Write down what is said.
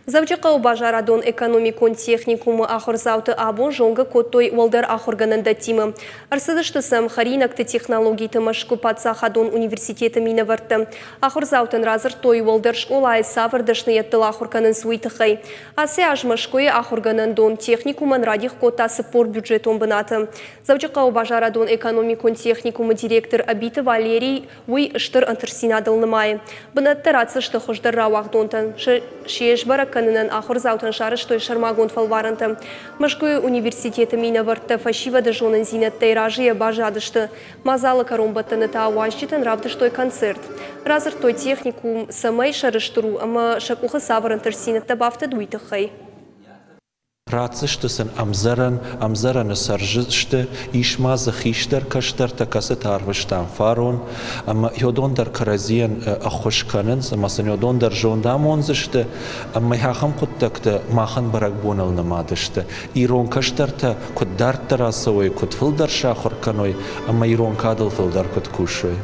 Завчаqa бажарадон экономикон техникумы ахырзауты абон жонғы коттой олдар ахырганында тимі. Арсыдыштысым харинакты технологий тымашку Патсахадон университеті мені варты. Ахырзаутын разыр той олдар школай савырдышны еттіл ахырганын суйтықай. Асе ажмашкой ахырганын дон техникумын радих котасы пор бюджетон бынаты. Завчаqa бажарадон экономикон техникумы директор Абиты Валерий уй ыштыр антырсинадылнымай. Бынатты рацышты хождар рауақдонтын. Шеш бараканынан ахырзаутын шарыштой шармагон фалварынты. Машкой университеті мені варты фашивады жонын зинеттай ражия бажадышты. Мазалы каромбаттыны тауашчитын равдыштой концерт. Разыр той техникум самай шарыштыру, ама шакухы савырын тырсинетті бафты дуйтықай. Рацыштысын амзараны саржышты, ишмазы хиштер каштар такасы тарвыштан фарон, ама йодондар каразиен ахушканын, самасын йодондар жондамонзышты, ама яхам куттакты махан барак бонылнымадышты. Ирон каштарта куддар тарасовой, кудфылдар шахурканой, ама ирон кадыл фылдар кудкушой.